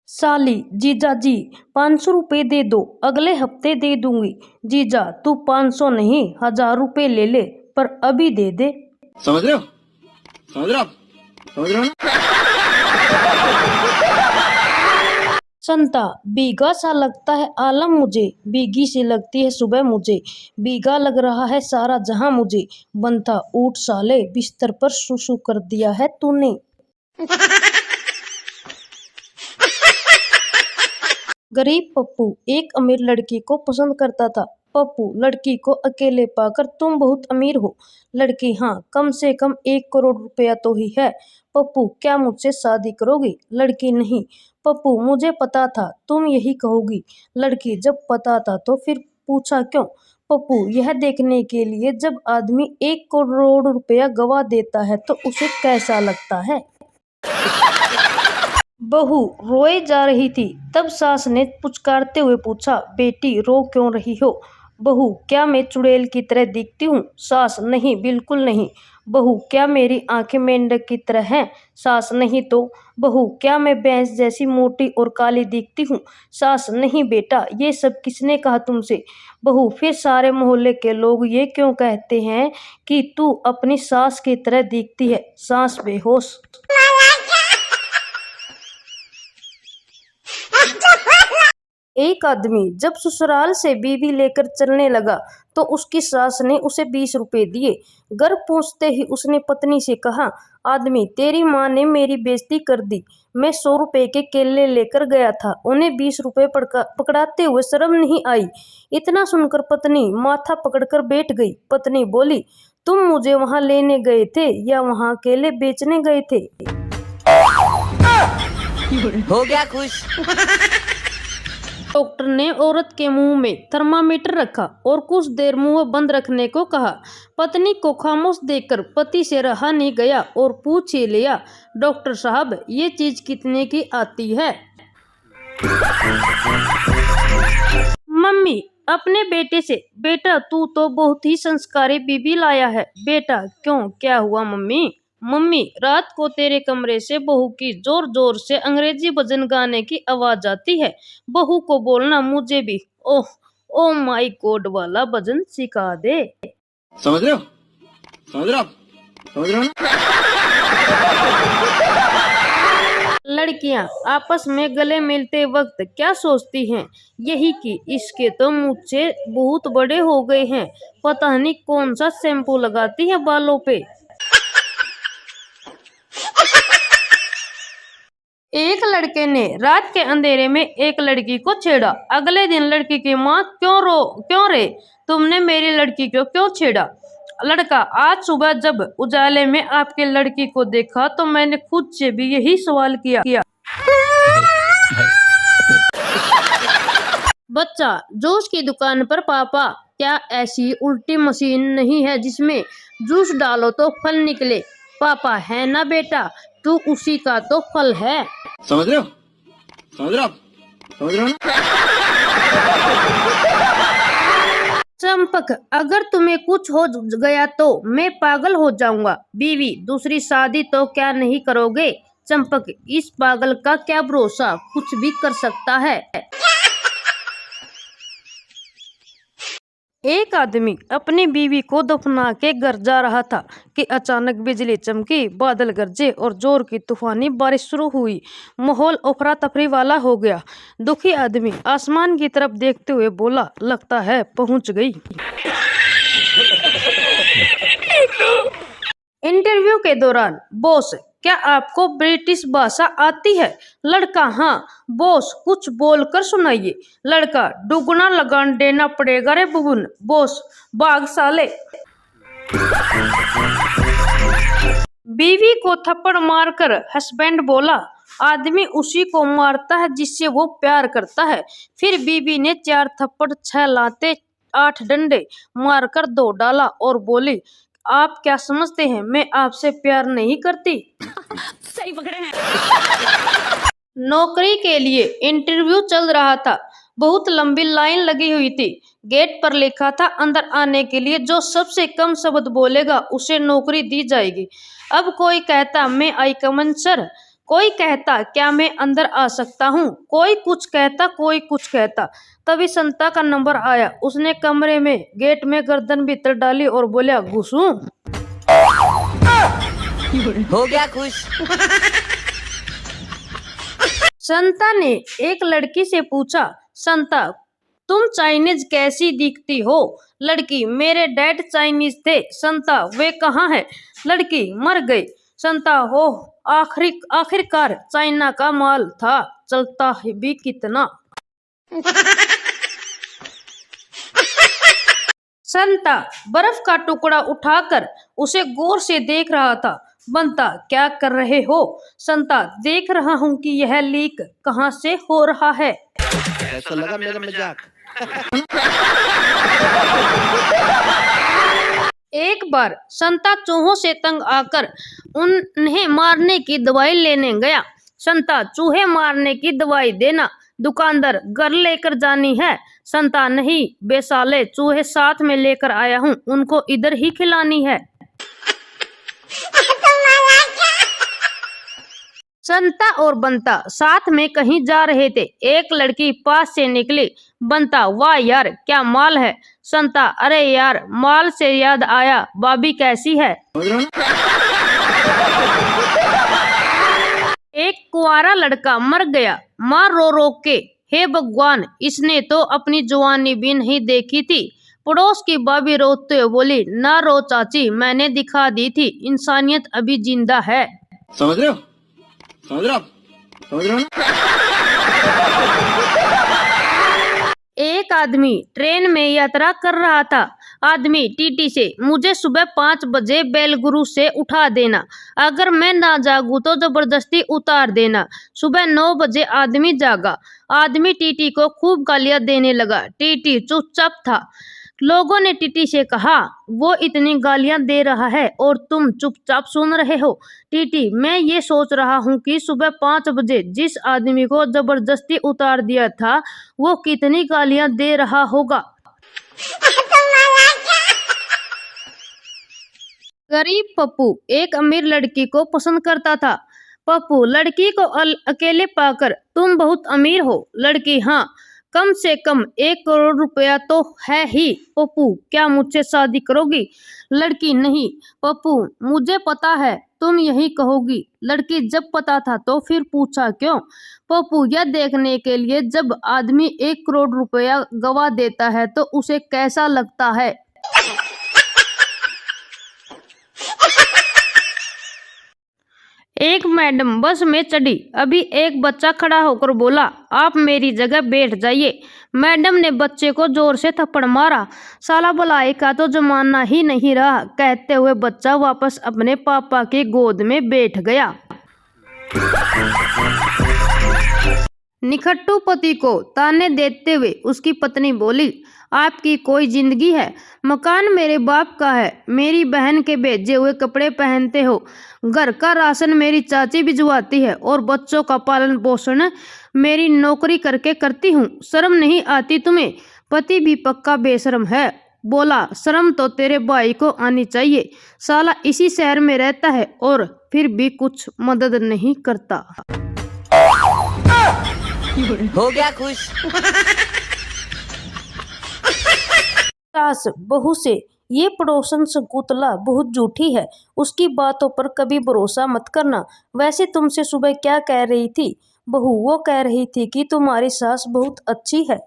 साली, जीजा जी 500 रुपए दे दो, अगले हफ्ते दे दूंगी। जीजा, तू 500 नहीं 1000 रुपए ले ले, पर अभी दे दे। समझ रहे हो? समझ रहे हो? समझ रहे हो ना? संता, भीगा सा लगता है आलम मुझे, भीगी सी लगती है सुबह मुझे, भीगा लग रहा है सारा जहां मुझे। बनता, ऊठ साले, बिस्तर पर सुसु कर दिया है तूने। गरीब पप्पू एक अमीर लड़की को पसंद करता था। पप्पू, लड़की को अकेले पाकर तुम बहुत अमीर हो। लड़की, हाँ, कम से कम 1 करोड़ रुपया तो ही है। पप्पू, क्या मुझसे शादी करोगी? लड़की, नहीं। पप्पू, मुझे पता था तुम यही कहोगी। लड़की, जब पता था तो फिर पूछा क्यों? पप्पू, यह देखने के लिए जब आदमी 1 करोड़ रुपया गवा देता है तो उसे कैसा लगता है। बहू रोए जा रही थी, तब सास ने पुचकारते हुए पूछा, बेटी रो क्यों रही हो? बहू, क्या मैं चुड़ैल की तरह दिखती हूँ? सास, नहीं, बिल्कुल नहीं। बहू, क्या मेरी आंखें मेंढक की तरह हैं? सास, नहीं तो। बहू, क्या मैं भैंस जैसी मोटी और काली दिखती हूँ? सास, नहीं बेटा, ये सब किसने कहा तुमसे? बहू, फिर सारे मोहल्ले के लोग ये क्यों कहते हैं कि तू अपनी सास की तरह दिखती है? सास बेहोश। एक आदमी जब ससुराल से बीवी लेकर चलने लगा तो उसकी सास ने उसे 20 रुपए दिए। घर पहुंचते ही उसने पत्नी से कहा, आदमी, तेरी माँ ने मेरी बेइज्जती कर दी। मैं 100 रुपए के केले लेकर गया था, उन्हें 20 रुपए पकड़ाते हुए शर्म नहीं आई। इतना सुनकर पत्नी माथा पकड़कर बैठ गई। पत्नी बोली, तुम मुझे वहां लेने गए थे या वहां केले बेचने गए थे? हो गया खुश। डॉक्टर ने औरत के मुंह में थर्मामीटर रखा और कुछ देर मुंह बंद रखने को कहा। पत्नी को खामोश देखकर पति से रहा नहीं गया और पूछ ही लिया, डॉक्टर साहब, ये चीज कितने की आती है? मम्मी अपने बेटे से, बेटा तू तो बहुत ही संस्कारी बीबी लाया है। बेटा, क्यों, क्या हुआ मम्मी? मम्मी, रात को तेरे कमरे से बहू की जोर जोर से अंग्रेजी भजन गाने की आवाज आती है। बहू को बोलना मुझे भी ओह ओ माई गॉड वाला भजन सिखा दे। समझ रहे हो? समझ रहे हो? समझ रहे हो ना? लड़कियां आपस में गले मिलते वक्त क्या सोचती हैं? यही कि इसके तो मुझसे बहुत बड़े हो गए हैं, पता नहीं कौन सा शैम्पू लगाती है बालों पे। एक लड़के ने रात के अंधेरे में एक लड़की को छेड़ा। अगले दिन लड़की की माँ, क्यों रे, तुमने मेरी लड़की को क्यों छेड़ा? लड़का, आज सुबह जब उजाले में आपकी लड़की को देखा तो मैंने खुद से भी यही सवाल किया। बच्चा, जूस की दुकान पर, पापा, क्या ऐसी उल्टी मशीन नहीं है जिसमें जूस डालो तो फल निकले? पापा, है ना बेटा, तू उसी का तो फल है। समझ रहे हो? समझ रहे हो? समझ रहे हो ना? चंपक, अगर तुम्हें कुछ हो गया तो मैं पागल हो जाऊंगा। बीवी, दूसरी शादी तो क्या नहीं करोगे? चंपक, इस पागल का क्या भरोसा, कुछ भी कर सकता है। एक आदमी अपनी बीवी को दफना के घर जा रहा था कि अचानक बिजली चमकी, बादल गरजे और जोर की तूफानी बारिश शुरू हुई। माहौल अफरा तफरी वाला हो गया। दुखी आदमी आसमान की तरफ देखते हुए बोला, लगता है पहुंच गई। इंटरव्यू के दौरान, बॉस, क्या आपको ब्रिटिश भाषा आती है? लड़का, हाँ। बॉस, कुछ बोलकर सुनाइए। लड़का, दुगना लगान देना पड़ेगा रे बुबुन। बॉस, भाग साले। बीवी को थप्पड़ मारकर हस्बैंड बोला, आदमी उसी को मारता है जिससे वो प्यार करता है। फिर बीवी ने 4 थप्पड़ 6 लाते 8 डंडे मारकर दो डाला और बोली, आप क्या समझते हैं मैं आपसे प्यार नहीं करती? सही पकड़े हैं। नौकरी के लिए इंटरव्यू चल रहा था। बहुत लंबी लाइन लगी हुई थी। गेट पर लिखा था, अंदर आने के लिए जो सबसे कम शब्द बोलेगा उसे नौकरी दी जाएगी। अब कोई कहता, मैं आई कम इन सर, कोई कहता क्या मैं अंदर आ सकता हूँ, कोई कुछ कहता कोई कुछ कहता। तभी संता का नंबर आया। उसने कमरे में गेट में गर्दन भीतर डाली और बोला, घुसूं? हो गया खुश। संता ने एक लड़की से पूछा, संता तुम चाइनीज कैसी दिखती हो? लड़की, मेरे डैड चाइनीज थे। संता, वे कहाँ है? लड़की, मर गई। संता, हो आखिरकार चाइना का माल था, चलता है भी कितना। संता बर्फ का टुकड़ा उठाकर उसे गौर से देख रहा था। बंता, क्या कर रहे हो? संता, देख रहा हूँ कि यह लीक कहाँ से हो रहा है। कैसा लगा मेरा मजाक? एक बार संता चूहों से तंग आकर उन्हें मारने की दवाई लेने गया। संता, चूहे मारने की दवाई देना। दुकानदार, घर लेकर जानी है। संता, नहीं बेसाले, चूहे साथ में लेकर आया हूँ, उनको इधर ही खिलानी है। संता और बंता साथ में कहीं जा रहे थे। एक लड़की पास से निकली। बंता, वाह यार, क्या माल है। संता, अरे यार, माल से याद आया, भाभी कैसी है? एक कुंवारा लड़का मर गया। माँ रो रो के, हे भगवान, इसने तो अपनी जवानी भी नहीं देखी थी। पड़ोस की भाभी रोते हुए बोली, ना रो चाची, मैंने दिखा दी थी, इंसानियत अभी जिंदा है। समझ रहे हो? समझ रहे हो? समझ रहे हो ना? एक आदमी ट्रेन में यात्रा कर रहा था। आदमी टीटी से, मुझे सुबह 5 बजे बेलगुरु से उठा देना, अगर मैं ना जागूं तो जबरदस्ती उतार देना। सुबह 9 बजे आदमी जागा। आदमी टीटी को खूब गालियां देने लगा। टीटी चुपचाप था। लोगों ने टीटी से कहा, वो इतनी गालियां दे रहा है और तुम चुपचाप सुन रहे हो। टीटी, मैं ये सोच रहा हूँ कि सुबह 5 बजे जिस आदमी को जबरदस्ती उतार दिया था, वो कितनी गालियां दे रहा होगा। गरीब पप्पू एक अमीर लड़की को पसंद करता था। पप्पू लड़की को अकेले पाकर, तुम बहुत अमीर हो। लड़की, हाँ, कम से कम 1 करोड़ रुपया तो है ही। पप्पू, क्या मुझसे शादी करोगी? लड़की, नहीं। पप्पू, मुझे पता है तुम यही कहोगी। लड़की, जब पता था तो फिर पूछा क्यों? पप्पू, यह देखने के लिए जब आदमी 1 करोड़ रुपया गवा देता है तो उसे कैसा लगता है। एक मैडम बस में चढ़ी। अभी एक बच्चा खड़ा होकर बोला, आप मेरी जगह बैठ जाइए। मैडम ने बच्चे को जोर से थप्पड़ मारा। साला भलाई का तो जमाना ही नहीं रहा, कहते हुए बच्चा वापस अपने पापा की गोद में बैठ गया। निखट्टू पति को ताने देते हुए उसकी पत्नी बोली, आपकी कोई जिंदगी है? मकान मेरे बाप का है, मेरी बहन के भेजे हुए कपड़े पहनते हो, घर का राशन मेरी चाची भिजवाती है और बच्चों का पालन पोषण मेरी नौकरी करके करती हूँ, शर्म नहीं आती तुम्हें? पति भी पक्का बेशर्म है। बोला, शर्म तो तेरे भाई को आनी चाहिए, साला इसी शहर में रहता है और फिर भी कुछ मदद नहीं करता। हो गया खुश। सास बहू से, ये पड़ोसन शकुंतला बहुत झूठी है, उसकी बातों पर कभी भरोसा मत करना। वैसे तुमसे सुबह क्या कह रही थी? बहू, वो कह रही थी कि तुम्हारी सास बहुत अच्छी है।